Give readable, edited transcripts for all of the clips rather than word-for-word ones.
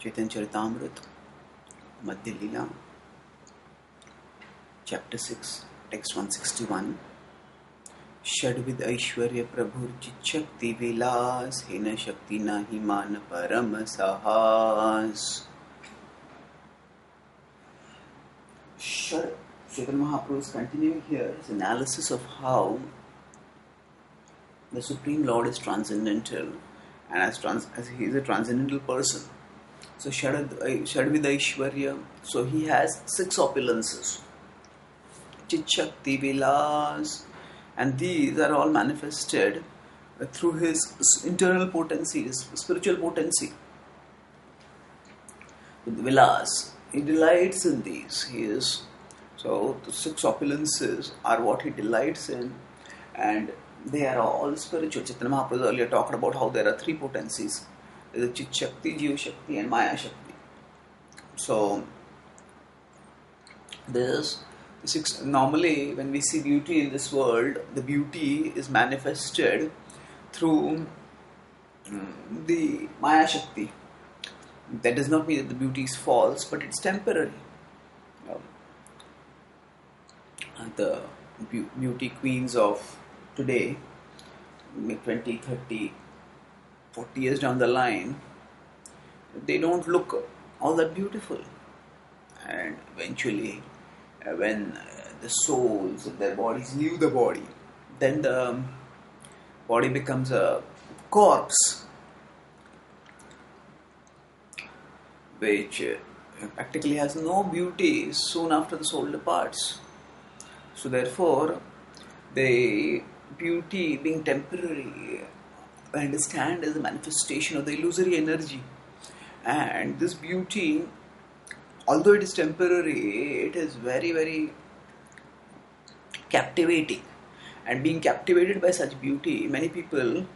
Chaitanya Charitamrita, Madhya Leela, Chapter 6, Text 161. Shadvid Aishwarya Prabhur Chichakti Vilas Hena Shakti Nahi Man Param Sahas. Chaitanya Mahaprabhu is continuing here his analysis of how the Supreme Lord is transcendental, and as he is a transcendental person. So Shadvid Aishwarya, so he has 6 opulences. Chichakti Vilas, and these are all manifested through his internal potency, his spiritual potency. Vilas, he delights in these. So the 6 opulences are what he delights in, and they are all spiritual. Chaitanya Mahaprabhu earlier talked about how there are 3 potencies. There is a Chit Shakti, Jiva Shakti and Maya Shakti. So normally when we see beauty in this world, the beauty is manifested through the Maya Shakti. That does not mean that the beauty is false, but it's temporary. The beauty queens of today, 20, 30, 40 years down the line, they don't look all that beautiful. And eventually, when the souls of their bodies leave the body, then the body becomes a corpse, which practically has no beauty soon after the soul departs. So therefore, the beauty being temporary, I understand, as a manifestation of the illusory energy. And this beauty, although it is temporary, it is very, very captivating. And being captivated by such beauty, many people,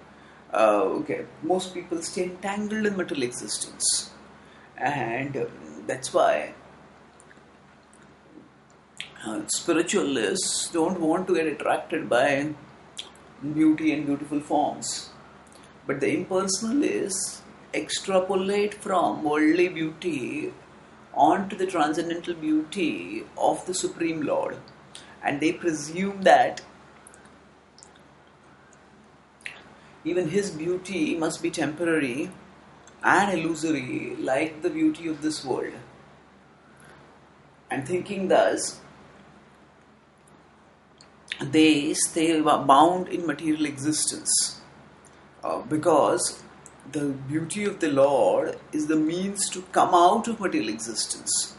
most people stay entangled in material existence. And that's why spiritualists don't want to get attracted by beauty and beautiful forms. But the impersonalists extrapolate from worldly beauty onto the transcendental beauty of the Supreme Lord. And they presume that even his beauty must be temporary and illusory like the beauty of this world. And thinking thus, they stay bound in material existence because the beauty of the Lord is the means to come out of material existence.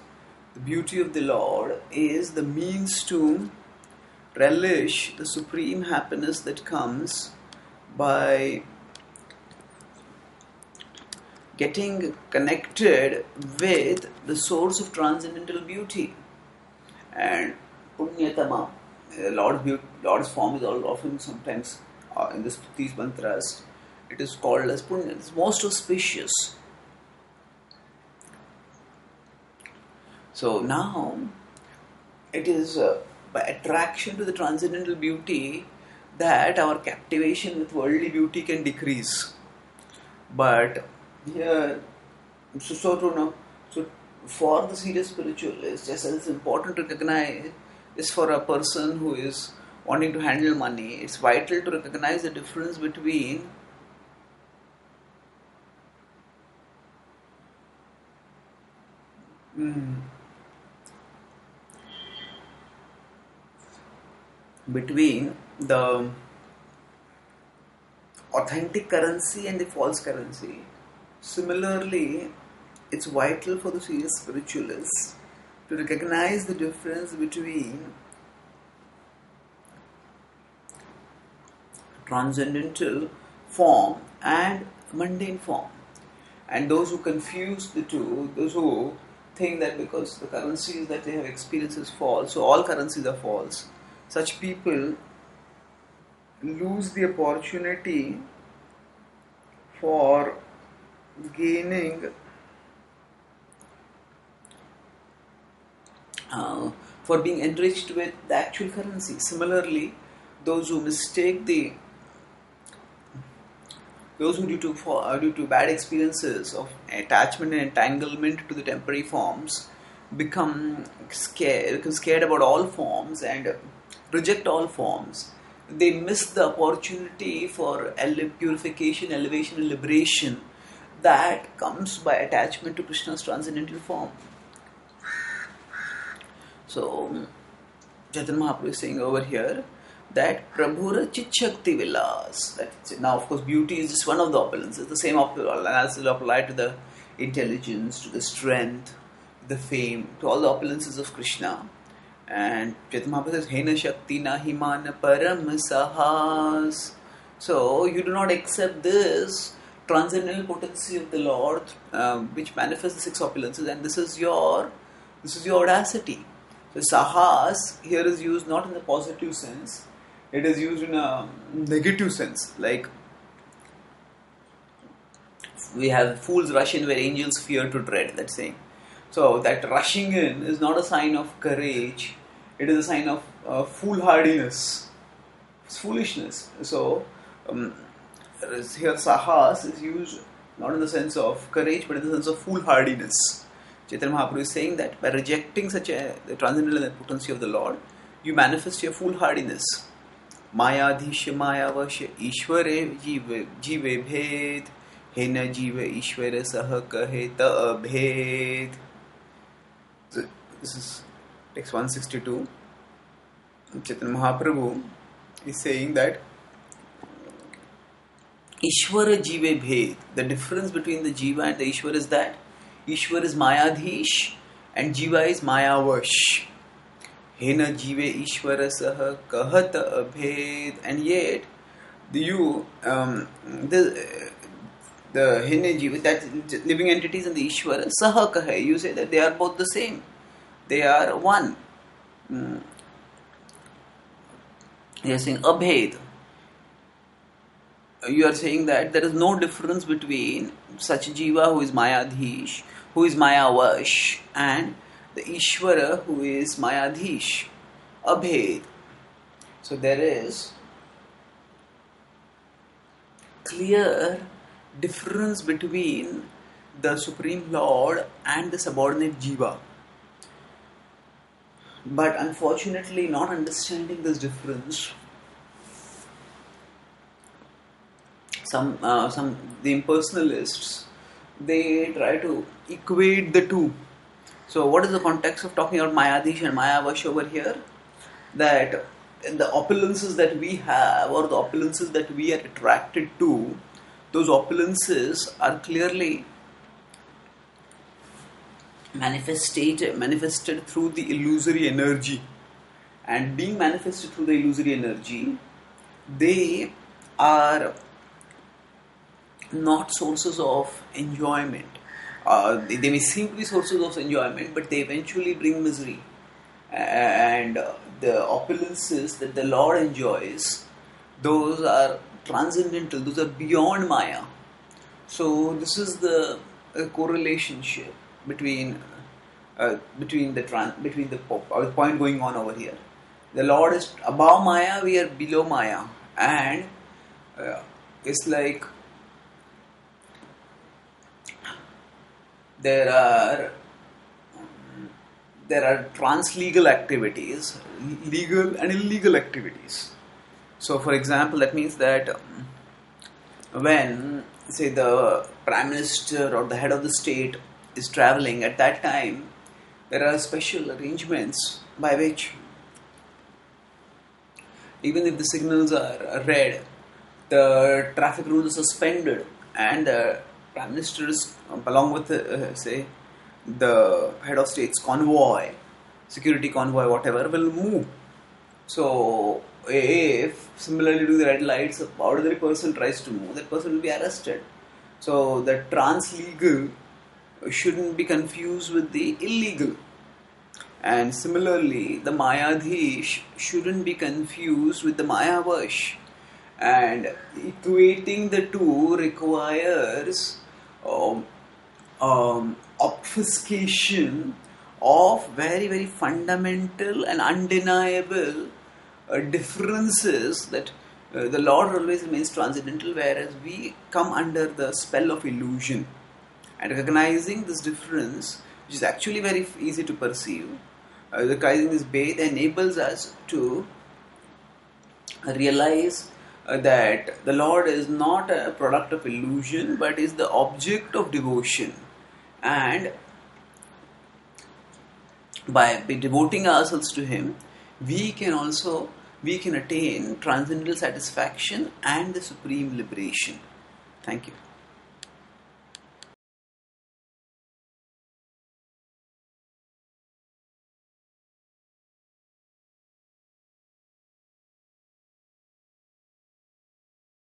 The beauty of the Lord is the means to relish the supreme happiness that comes by getting connected with the source of transcendental beauty. And Punyatama, Lord's form is all often sometimes in these mantras, it is called as Punya. It's most auspicious. So now, it is by attraction to the transcendental beauty that our captivation with worldly beauty can decrease. But here, so for the serious spiritualist, just as it's important to recognize, is for a person who is wanting to handle money, it's vital to recognize the difference between the authentic currency and the false currency. Similarly, it's vital for the serious spiritualists to recognize the difference between transcendental form and mundane form. And those who confuse the two, those who think that because the currencies that they have experienced is false, so all currencies are false, such people lose the opportunity for gaining, for being enriched with the actual currency. Similarly, those who mistake the Those who due to bad experiences of attachment and entanglement to the temporary forms become scared about all forms and reject all forms. They miss the opportunity for purification, elevation, and liberation that comes by attachment to Krishna's transcendental form. So, Chaitanya Mahaprabhu is saying over here that Prabhura Chit Shakti Vilas. Now, of course, beauty is just one of the opulences. The same analysis will apply to the intelligence, to the strength, the fame, to all the opulences of Krishna. And Chaitanya Mahaprabhu says, Hena Shakti Nahimana Param Sahas. So, you do not accept this transcendental potency of the Lord, which manifests the six opulences, and this is your audacity. So, Sahas here is used not in the positive sense, it is used in a negative sense. Like, we have fools rush in where angels fear to tread, that saying. So that rushing in is not a sign of courage, it is a sign of foolhardiness. It's foolishness. So here sahas is used not in the sense of courage but in the sense of foolhardiness. Chaitanya Mahaprabhu is saying that by rejecting such the transcendental potency of the Lord, you manifest your foolhardiness. Mayadhisha Mayavasya Ishware Jive Bhed Hena Jive Ishware Sah Kahe Ta Abhed. This is text 162. Chaitanya Mahaprabhu is saying that Ishwara Jive Bhed, the difference between the Jiva and the Ishwara is that Ishwar is Mayadhish and Jiva is Mayavash. Hena Jive Ishwara Saha Kahata Abhed, and yet the Hena Jiva, that living entities and the Ishwara Saha Kahe, you say that they are both the same. They are one. You are saying Abhed. You are saying that there is no difference between such Jiva who is Mayadhish, who is Mayavash, and the Ishvara who is Mayadhish. Abhed. So there is clear difference between the Supreme Lord and the subordinate Jiva. But unfortunately, not understanding this difference, the impersonalists, they try to equate the two. So what is the context of talking about Mayadhish and Mayavash over here? That the opulences that we have, or the opulences that we are attracted to, those opulences are clearly manifested through the illusory energy. And being manifested through the illusory energy, they are not sources of enjoyment. They may seem to be sources of enjoyment, but they eventually bring misery. And the opulences that the Lord enjoys, those are transcendental, those are beyond Maya. So this is the correlationship between the point going on over here. The Lord is above Maya, we are below Maya, and it's like there are trans-legal activities, legal and illegal activities. So, for example, that means that when, say, the Prime Minister or the head of the state is travelling, at that time, there are special arrangements by which, even if the signals are red, the traffic rules are suspended, and the Prime Ministers, along with, say, the head of state's convoy, security convoy, whatever, will move. So, if similarly to the red lights, a ordinary person tries to move, that person will be arrested. So, the trans-legal shouldn't be confused with the illegal. And similarly, the Mayadhish shouldn't be confused with the Mayavash. And equating the two requires obfuscation of very, very fundamental and undeniable differences that The Lord always remains transcendental, whereas we come under the spell of illusion. And recognizing this difference, which is actually very easy to perceive, recognizing this Bhed enables us to realize that the Lord is not a product of illusion, but is the object of devotion. And by devoting ourselves to Him, we can attain transcendental satisfaction and the supreme liberation. Thank you.